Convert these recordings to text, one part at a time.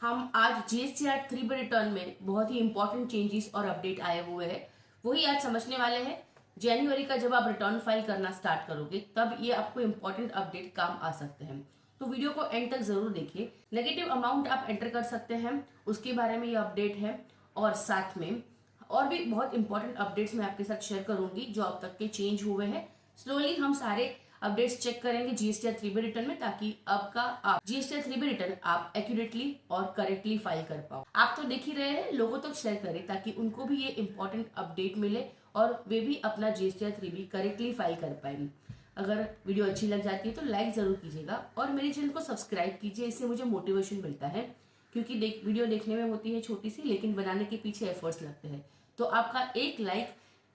हम आज GSTR 3 return में बहुत ही इंपॉर्टेंट चेंजेस और अपडेट आए हुए हैं, वही आज समझने वाले हैं। जनवरी का जब आप रिटर्न फाइल करना स्टार्ट करोगे तब ये आपको इंपॉर्टेंट अपडेट काम आ सकते हैं, तो वीडियो को एंड तक जरूर देखिए। नेगेटिव अमाउंट आप एंटर कर सकते हैं, उसके बारे में ये अपडेट है। और साथ में और भी बहुत इंपॉर्टेंट अपडेट्स मैं आपके साथ शेयर करूंगी जो अब तक के चेंज हुए हैं। स्लोली हम सारे अपडेट्स चेक करेंगे जीएसटीआर 3 रिटर्न में, ताकि आपका जीएसटीआर 3 रिटर्न आप एक्यूरेटली और करेक्टली फाइल कर पाओ। आप तो देख ही रहे हैं, लोगों तक शेयर करें ताकि उनको भी ये इंपॉर्टेंट अपडेट मिले और वे भी अपना जीएसटीआर 3 करेक्टली फाइल कर पाए। अगर वीडियो अच्छी लग जाती है तो लाइक जरूर कीजिएगा और मेरे चैनल को सब्सक्राइब कीजिए, इससे मुझे मोटिवेशन मिलता है। क्योंकि वीडियो देखने में होती है छोटी सी, लेकिन बनाने के पीछे एफर्ट्स लगते हैं। तो आपका एक लाइक,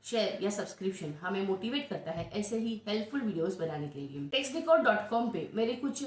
शेयर या सब्सक्रिप्शन हमें मोटिवेट करता है ऐसे ही हेल्पफुल वीडियोस बनाने के लिए। textdecode.com पे मेरे कुछ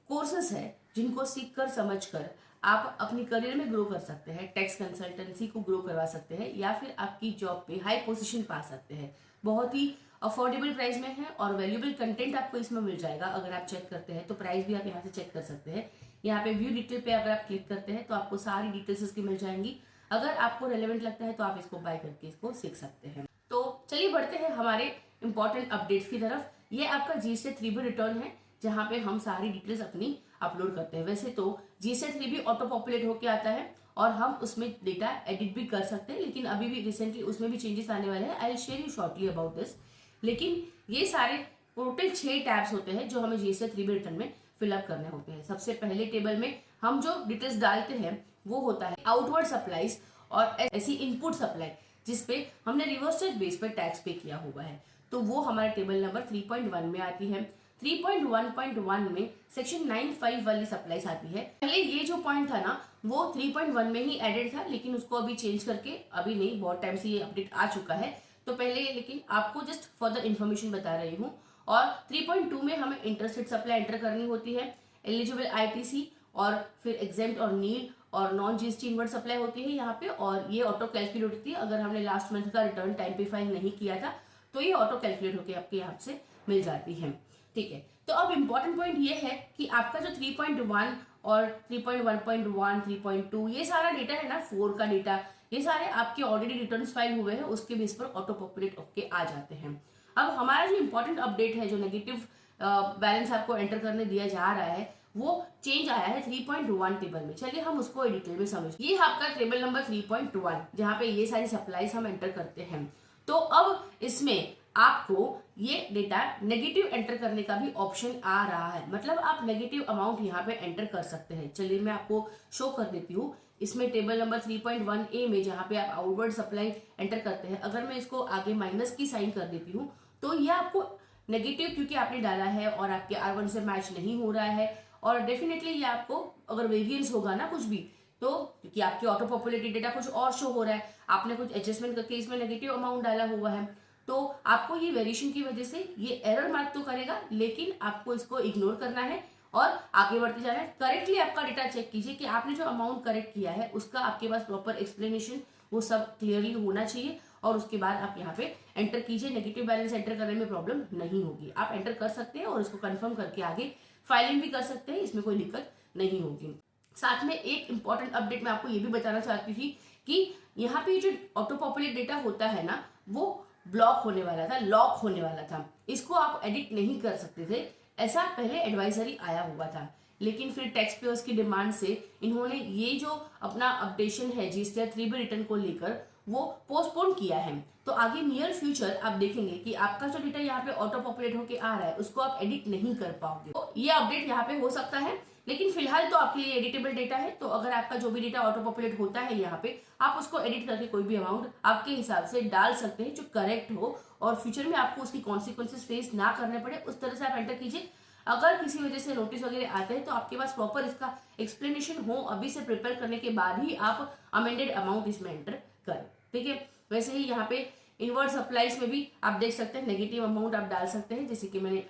कोर्सेस हैं जिनको सीख कर समझ कर आप अपनी करियर में ग्रो कर सकते हैं, टैक्स कंसल्टेंसी को ग्रो करवा सकते हैं या फिर आपकी जॉब पे हाई पोजीशन पा सकते हैं। बहुत ही अफोर्डेबल प्राइस में है और वैल्यूएबल कंटेंट आपको इसमें मिल जाएगा। अगर आप चेक करते हैं तो प्राइस भी आप यहाँ से चेक कर सकते हैं। यहाँ पे व्यू डिटेल पे अगर आप क्लिक करते हैं तो आपको सारी डिटेल्स इसकी मिल जाएंगी। अगर आपको रेलेवेंट लगता है तो आप इसको बाय करके इसको सीख सकते हैं। तो चलिए बढ़ते हैं हमारे इंपॉर्टेंट अपडेट्स की तरफ। ये आपका जीएसटी 3 रिटर्न है जहां पे हम सारी डिटेल्स अपनी अपलोड करते हैं। वैसे तो जीएसटी 3 ऑटो पॉपुलेट होके आता है और हम उसमें डेटा एडिट भी कर सकते हैं, लेकिन अभी भी रिसेंटली उसमें भी चेंजेस आने वाले हैं। I will share you shortly about this. लेकिन ये सारे टोटल 6 टैब्स होते हैं जो हमें जीएसटी 3 रिटर्न में फिलअप करने होते हैं। सबसे पहले टेबल में हम जो डिटेल्स डालते हैं वो होता है आउटवर्ड सप्लाईज और ऐसी इनपुट सप्लाई जिसपे हमने रिवर्स बेस पर टैक्स पे किया हुआ है, तो वो हमारे टेबल नंबर 3.1 में आती है। 3.1.1 में सेक्शन 95 वाली सप्लाईज आती है। पहले ये जो पॉइंट था ना वो 3.1 में ही एडेड था, लेकिन उसको अभी चेंज करके अभी नहीं, बहुत टाइम से ये अपडेट आ चुका है। तो पहले लेकिन आपको जस्ट फर्दर इन्फॉर्मेशन बता रही हूँ। और 3.2 में हमें इंटरेस्टेड सप्लाई एंटर करनी होती है, एलिजिबल आईटीसी और फिर एग्जेम्प्ट और नील और नॉन जीएसटी इनवर्ट सप्लाई होती है यहाँ पे। और ये ऑटो कैलकुलेट होती है। अगर हमने लास्ट मंथ का रिटर्न टाइम पे फाइल नहीं किया था तो ये ऑटो कैलकुलेट होकर आपके यहाँ से मिल जाती है। ठीक है, तो अब इम्पोर्टेंट पॉइंट ये है कि आपका जो 3.1 और 3.1.1 3.2 ये सारा डेटा है ना, 4 का डेटा, ये सारे आपके ऑलरेडी रिटर्न फाइल हुए हैं, उसके बेस पर ऑटो पॉपुलेट होके आ जाते हैं। अब हमारा जो इम्पोर्टेंट अपडेट है, जो नेगेटिव बैलेंस आपको एंटर करने दिया जा रहा है, वो चेंज आया है 3.1 टेबल में। चलिए हम उसको डिटेल में समझ। ये आपका टेबल नंबर 3.1 जहां पे ये सारी सप्लाईज हम एंटर करते हैं। तो अब इसमें आपको ये डेटा नेगेटिव एंटर करने का भी ऑप्शन आ रहा है, मतलब आप नेगेटिव अमाउंट यहाँ पे एंटर कर सकते हैं। चलिए मैं आपको शो कर देती हूँ। इसमें टेबल नंबर 3.1A में जहां पे आप आउटवर्ड सप्लाई एंटर करते हैं, अगर मैं इसको आगे माइनस की साइन कर देती हूँ तो ये आपको नेगेटिव, क्योंकि आपने डाला है और आपके R1 से मैच नहीं हो रहा है, और डेफिनेटली ये आपको अगर वेरिएंस होगा ना कुछ भी, तो क्योंकि आपके ऑटो पॉपुलेटेड डेटा कुछ और शो हो रहा है, आपने कुछ एडजस्टमेंट करके इसमें नेगेटिव अमाउंट डाला हुआ है, तो आपको ये वेरिएशन की वजह से ये एरर मार्क तो करेगा, लेकिन आपको इसको इग्नोर करना है और आगे बढ़ते जाना है। करेक्टली आपका डेटा चेक कीजिए कि आपने जो अमाउंट करेक्ट किया है उसका आपके पास प्रॉपर एक्सप्लेनेशन वो सब क्लियरली होना चाहिए, और उसके बाद आप यहाँ पे एंटर कीजिए। नेगेटिव बैलेंस एंटर करने में प्रॉब्लम नहीं होगी, आप एंटर कर सकते हैं और इसको कंफर्म करके आगे फाइलिंग भी कर सकते हैं, इसमें कोई दिक्कत नहीं होगी। साथ में एक इंपॉर्टेंट अपडेट मैं आपको ये भी बताना चाहती थी कि यहाँ पे जो ऑटो पॉपुलेट डेटा होता है ना, वो ब्लॉक होने वाला था, लॉक होने वाला था। इसको आप एडिट नहीं कर सकते थे, ऐसा पहले एडवाइजरी आया हुआ था। लेकिन फिर टैक्स पेयर्स की डिमांड से इन्होंने ये जो अपना अपडेशन है जीएसटी 3 रिटर्न को लेकर वो पोस्टपोन किया है। तो आगे नियर फ्यूचर आप देखेंगे कि आपका जो डेटा यहाँ पे ऑटो पॉपुलेट होके आ रहा है उसको आप एडिट नहीं कर पाओगे। तो ये अपडेट यहाँ पे हो सकता है, लेकिन फिलहाल तो आपके लिए एडिटेबल डेटा है। तो अगर आपका जो भी डेटा ऑटो पॉपुलेट होता है यहाँ पे, आप उसको एडिट करके कोई भी अमाउंट आपके हिसाब से डाल सकते हैं जो करेक्ट हो और फ्यूचर में आपको उसकी कॉन्सिक्वेंसेस फेस ना करने पड़े, उस तरह से आप एंटर कीजिए। अगर किसी वजह से नोटिस वगैरह आते हैं तो आपके पास प्रॉपर इसका एक्सप्लेनेशन हो, अभी से प्रिपेयर करने के बाद ही आप अमेंडेड अमाउंट इसमें एंटर करें। ठीक है, वैसे ही यहाँ पे इनवर्ट सप्लाईज में भी आप देख सकते हैं नेगेटिव अमाउंट आप डाल सकते हैं, जैसे कि मैंने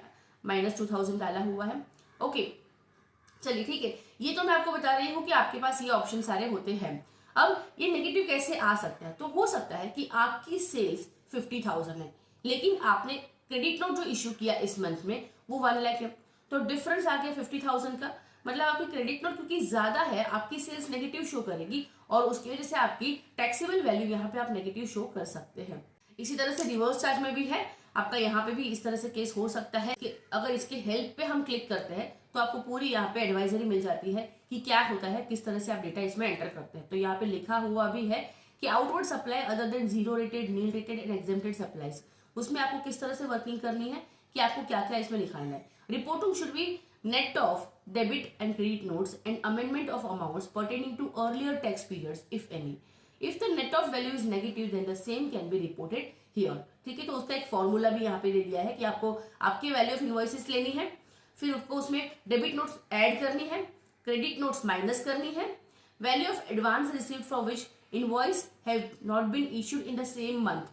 -2000 डाला हुआ है। ओके, चलिए ठीक है, ये तो मैं आपको बता रही हूँ कि आपके पास ये ऑप्शन सारे होते हैं। अब ये नेगेटिव कैसे आ सकता है, तो हो सकता है कि आपकी सेल्स 50,000 है, लेकिन आपने क्रेडिट नोट जो इश्यू किया इस मंथ में वो 1 लाख है, तो डिफरेंस आ गया 50,000 का। मतलब आपकी क्रेडिट नोट क्योंकि ज्यादा है, आपकी सेल्स नेगेटिव शो करेगी और उसकी वजह से आपकी टैक्सेबल वैल्यू यहाँ पे आप नेगेटिव शो कर सकते हैं। इसी तरह से रिवर्स चार्ज में भी है आपका, यहाँ पे भी इस तरह से केस हो सकता है कि अगर इसके हेल्प पे हम क्लिक करते हैं तो आपको पूरी यहाँ पे एडवाइजरी मिल जाती है कि क्या होता है, किस तरह से आप डेटा इसमें एंटर करते हैं। तो यहाँ पे लिखा हुआ भी है कि outward supply other than zero rated, nil rated and exempted supplies, उसमें आपको किस तरह से वर्किंग करनी है कि आपको क्या क्या इसमें लिखाना है। Reporting should be net of debit and credit notes and amendment of amounts pertaining to earlier tax periods if any. If the net of value is negative then the same can be reported here. ठीक है, तो उसका एक formula भी यहाँ पे दे दिया है कि आपको आपकी वैल्यू ऑफ इनवॉइसेस लेनी है, फिर उसको उसमें डेबिट नोट्स ऐड करनी है, क्रेडिट नोट्स माइनस करनी है, value of advance received for which invoice have not been issued in the same month.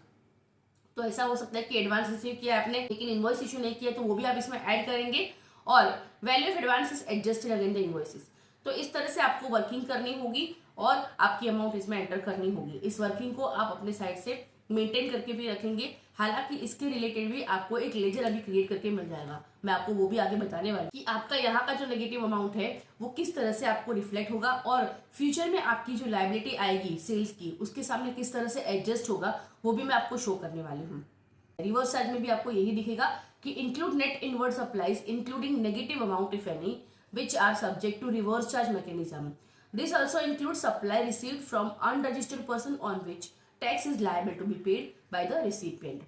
तो ऐसा हो सकता है कि एडवांस रिसीव किया आपने लेकिन इनवॉइस इशू नहीं किया, तो वो भी आप इसमें ऐड करेंगे, और value of advance is adjusted again the invoices. तो इस तरह से आपको वर्किंग करनी होगी और आपकी अमाउंट इसमें एंटर करनी होगी। इस वर्किंग को आप अपने साइड से मेंटेन करके भी रखेंगे, हालांकि इसके रिलेटेड भी आपको एक लेजर अभी क्रिएट करके मिल जाएगा, मैं आपको वो भी आगे बताने वाली कि आपका यहाँ का जो नेगेटिव अमाउंट है वो किस तरह से आपको रिफ्लेक्ट होगा और फ्यूचर में आपकी जो लायबिलिटी आएगी सेल्स की उसके सामने किस तरह से एडजस्ट होगा, वो भी मैं आपको शो करने वाली हूँ। रिवर्स चार्ज में भी आपको यही दिखेगा कि include net inward supplies including negative amount if any which are subject to reverse charge mechanism. This also include supply received from unregistered person on which tax is liable to be paid by the recipient.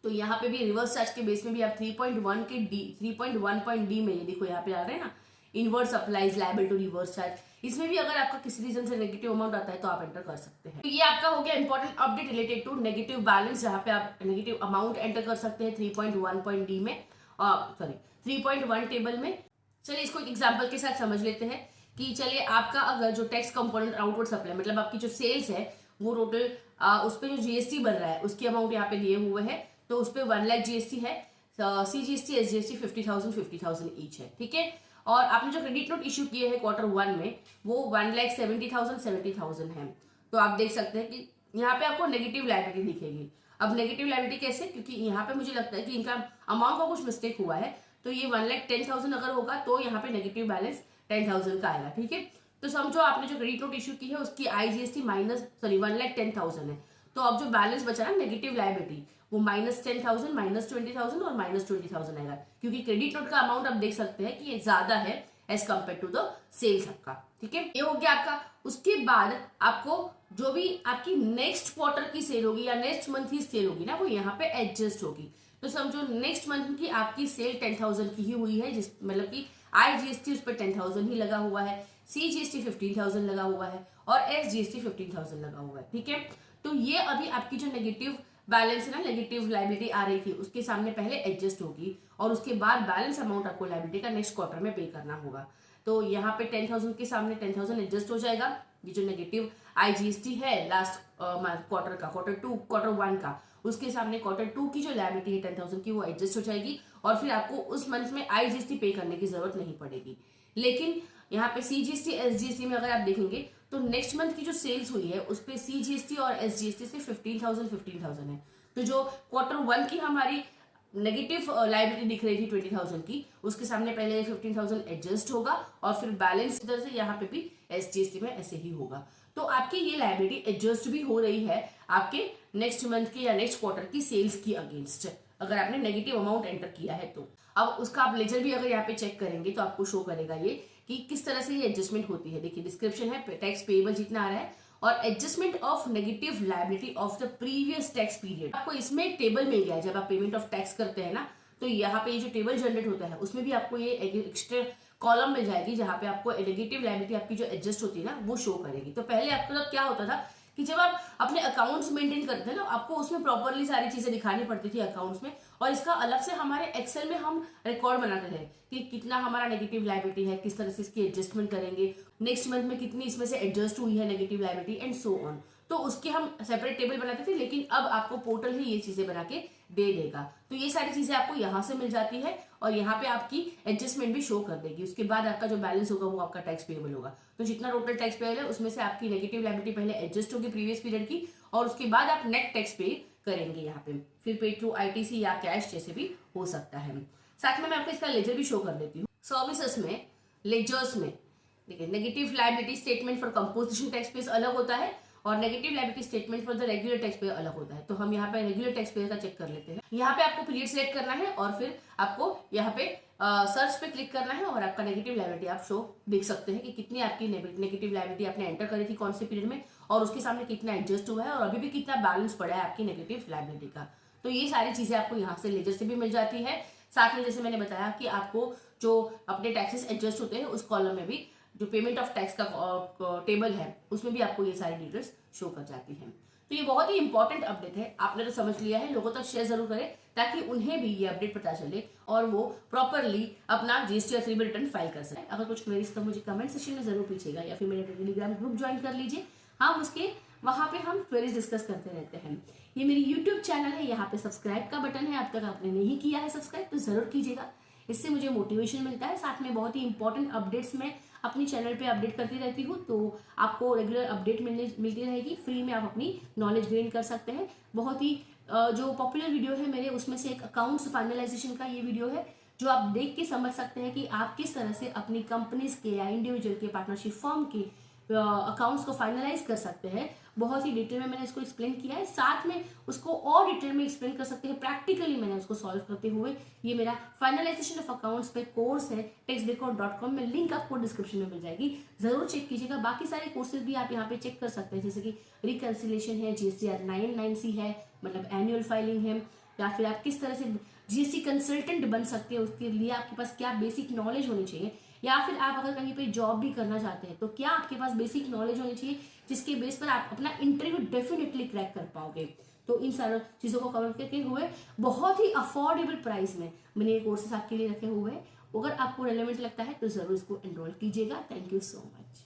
तो यहाँ पे भी reverse charge के base में भी आप 3.1 के D 3.1.d में ये देखो यहाँ पे आ रहे हैं ना, inward supplies liable to reverse charge, इसमें भी अगर आपका किसी रीजन से नेगेटिव अमाउंट आता है तो आप एंटर कर सकते हैं। तो ये आपका हो गया important update related to negative balance, जहाँ पे आप नेगेटिव अमाउंट एंटर कर सकते हैं 3.1.d में, सॉरी 3.1 टेबल में। चलिए इसको एक एग्जांपल के साथ समझ लेते हैं कि चलिए आपका अगर जो टैक्स कंपोनेंट आउटवर्ड सप्लाई मतलब आपकी जो सेल्स है वो टोटल उस पर जो जीएसटी बन रहा है उसकी अमाउंट यहाँ पे दिए हुए है, तो उस पर 1 लाख जीएसटी है, सीजीएसटी एसजीएसटी 50,000 ईच है, ठीक है। और आपने जो क्रेडिट नोट इश्यू किए हैं Q1 में वो 1,70,000 है। तो आप देख सकते हैं कि यहाँ पे आपको नेगेटिव लायबिलिटी दिखेगी। अब नेगेटिव लायबिलिटी कैसे, क्योंकि यहाँ पे मुझे लगता है कि इनका अमाउंट का कुछ मिस्टेक हुआ है, तो ये 1,10,000 अगर होगा तो यहाँ पे नेगेटिव बैलेंस 10,000 का आएगा, ठीक है। तो समझो आपने जो क्रेडिट नोट इश्यू की है उसकी आईजीएसटी माइनस 1,10,000 है, तो अब जो बैलेंस बचा ना नेगेटिव लायबिलिटी वो -10,000, -20,000 और -20,000 आएगा, क्योंकि क्रेडिट नोट का अमाउंट आप देख सकते हैं कि ये ज्यादा है as compare to the sales आपका, ठीक है। ये हो गया आपका। उसके बाद आपको जो भी आपकी नेक्स्ट क्वार्टर की सेल होगी या नेक्स्ट मंथ की सेल होगी ना वो यहाँ पे एडजस्ट होगी। तो समझो नेक्स्ट मंथ की आपकी सेल 10,000 की ही हुई है, जिस मतलब कि आईजीएसटी उस पर 10,000 ही लगा हुआ है, सीजीएसटी 15,000 लगा हुआ है और एसजीएसटी 15,000 लगा हुआ है, ठीक है। तो ये अभी आपकी जो नेगेटिव बैलेंस है ना, नेगेटिव लायबिलिटी आ रही थी उसके सामने पहले एडजस्ट होगी और उसके बाद बैलेंस अमाउंट आपको लायबिलिटी का नेक्स्ट क्वार्टर में पे करना होगा। तो यहाँ पे 10,000 के सामने 10,000 एडजस्ट हो जाएगा। ये जो नेगेटिव आईजीएसटी है लास्ट क्वार्टर का, Q1 का, उसके सामने Q2 की जो लायबिलिटी है 10,000 की वो एडजस्ट हो जाएगी और फिर आपको उस मंथ में आईजीएसटी पे करने की जरूरत नहीं पड़ेगी। लेकिन यहाँ पे सीजीएसटी एसजीएसटी में अगर आप देखेंगे तो नेक्स्ट मंथ की जो सेल्स हुई है उस पे सीजीएसटी और एसजीएसटी से 15,000 है। तो जो Q1 की हमारी नेगेटिव लायबिलिटी दिख रही थी 20,000 की, उसके सामने पहले 15,000 एडजस्ट होगा और फिर बैलेंस इधर से यहाँ पे भी एसजीएसटी में ऐसे ही होगा। तो आपकी ये लायबिलिटी एडजस्ट भी हो रही है आपके नेक्स्ट मंथ की या नेक्स्ट क्वार्टर की सेल्स की अगेंस्ट, अगर आपने नेगेटिव अमाउंट एंटर किया है तो। अब उसका आप लेजर भी अगर यहाँ पे चेक करेंगे तो आपको शो करेगा ये कि किस तरह से ये एडजस्टमेंट होती है। देखिए डिस्क्रिप्शन है टैक्स पेएबल जितना आ रहा है और adjustment of negative liability of the previous tax period. आपको इसमें एक टेबल मिल गया है, जब आप पेमेंट ऑफ टैक्स करते हैं ना तो यहाँ पे ये जो टेबल जनरेट होता है उसमें भी आपको ये एक्स्ट्रा कॉलम मिल जाएगी जहाँ पे आपको नेगेटिव लायबिलिटी आपकी जो एडजस्ट होती है ना वो शो करेगी। तो पहले आपको तब क्या होता था कि जब आप अपने अकाउंट्स मेंटेन करते हैं ना आपको उसमें प्रॉपरली सारी चीजें दिखानी पड़ती थी अकाउंट्स में, और इसका अलग से हमारे एक्सेल में हम रिकॉर्ड बनाते थे कि कितना हमारा नेगेटिव लायबिलिटी है, किस तरह से इसकी एडजस्टमेंट करेंगे, नेक्स्ट मंथ में कितनी इसमें से एडजस्ट हुई है negative liability and so on. तो उसके हम सेपरेट टेबल बनाते थे, लेकिन अब आपको पोर्टल ही ये चीजें बना के दे देगा। तो ये सारी चीजें आपको यहाँ से मिल जाती है और यहाँ पे आपकी एडजस्टमेंट भी शो कर देगी। उसके बाद आपका जो बैलेंस होगा वो आपका टैक्स पेएबल होगा। तो जितना टोटल टैक्स पेएबल है उसमें से आपकी नेगेटिव लायबिलिटी पहले एडजस्ट होगी प्रीवियस पीरियड की और उसके बाद आप नेट टैक्स पे करेंगे यहाँ पे, फिर पे थ्रू आईटीसी या कैश जैसे भी हो सकता है। साथ में मैं आपको इसका लेजर भी शो कर देती हूँ। सर्विसेज में लेजर्स में देखिए negative liability statement for composition tax payer अलग होता है और negative liability statement for the regular tax payer अलग होता है। तो हम यहाँ पे रेगुलर टैक्स पेयर का चेक कर लेते हैं। यहाँ पे आपको पीरियड सिलेक्ट करना है और फिर आपको यहाँ पे सर्च पे क्लिक करना है और आपका नेगेटिव लायबिलिटी आप शो देख सकते हैं कि कितनी आपकी नेगेटिव लायबिलिटी आपने एंटर करी थी कौन से पीरियड में और उसके सामने कितना एडजस्ट हुआ है और अभी भी कितना बैलेंस पड़ा है आपकी नेगेटिव लायबिलिटी का। तो ये सारी चीजें आपको यहाँ से लेजर से भी मिल जाती है। साथ में जैसे मैंने बताया कि आपको जो अपने टैक्सेस एडजस्ट होते हैं उस कॉलम में भी जो पेमेंट ऑफ टैक्स का टेबल है उसमें भी आपको ये सारी डिटेल्स शो कर जाती हैं। तो ये बहुत ही इंपॉर्टेंट अपडेट है, आपने तो समझ लिया है, लोगों तक शेयर जरूर करें ताकि उन्हें भी ये अपडेट पता चले और वो प्रॉपरली अपना जीएसटी और 3B रिटर्न फाइल कर सकें। अगर कुछ क्वेरीज तो मुझे कमेंट सेक्शन में जरूर पूछिएगा या फिर मेरे टेलीग्राम ग्रुप ज्वाइन कर लीजिए। हम उसके वहां पे हम क्वेरीज डिस्कस करते रहते हैं। ये मेरी यूट्यूब चैनल है, यहाँ पे सब्सक्राइब का बटन है, अब तक आपने नहीं किया है सब्सक्राइब तो जरूर कीजिएगा, इससे मुझे मोटिवेशन मिलता है। साथ में बहुत ही इंपॉर्टेंट अपडेट्स मैं अपनी चैनल पे अपडेट करती रहती हूँ, तो आपको रेगुलर अपडेट मिलती रहेगी, फ्री में आप अपनी नॉलेज गेन कर सकते हैं। बहुत ही जो पॉपुलर वीडियो है मेरे उसमें से एक अकाउंट्स फाइनलाइजेशन का ये वीडियो है जो आप देख के समझ सकते हैं कि आप किस तरह से अपनी कंपनीज के या इंडिविजुअल के पार्टनरशिप फर्म के अकाउंट्स को फाइनलाइज कर सकते हैं। बहुत ही डिटेल में मैंने इसको एक्सप्लेन किया है, साथ में उसको और डिटेल में एक्सप्लेन कर सकते हैं प्रैक्टिकली मैंने उसको सॉल्व करते हुए। ये मेरा फाइनलाइजेशन ऑफ अकाउंट्स पे कोर्स है taxdecode.com में, लिंक आपको डिस्क्रिप्शन में मिल जाएगी, जरूर चेक कीजिएगा। बाकी सारे कोर्सेज भी आप यहाँ पे चेक कर सकते हैं, जैसे कि रिकंसिलेशन है, GSTR 990C है, मतलब एनुअल फाइलिंग है, या फिर आप किस तरह से जीएसटी कंसल्टेंट बन सकते हैं, उसके लिए आपके पास क्या बेसिक नॉलेज होनी चाहिए, या फिर आप अगर कहीं पे जॉब भी करना चाहते हैं तो क्या आपके पास बेसिक नॉलेज होनी चाहिए जिसके बेस पर आप अपना इंटरव्यू डेफिनेटली क्रैक कर पाओगे। तो इन सारी चीज़ों को कवर करके हुए बहुत ही अफोर्डेबल प्राइस में मैंने ये कोर्सेस आपके लिए रखे हुए हैं। अगर आपको रेलेवेंट लगता है तो जरूर इसको एनरोल कीजिएगा। Thank you so much.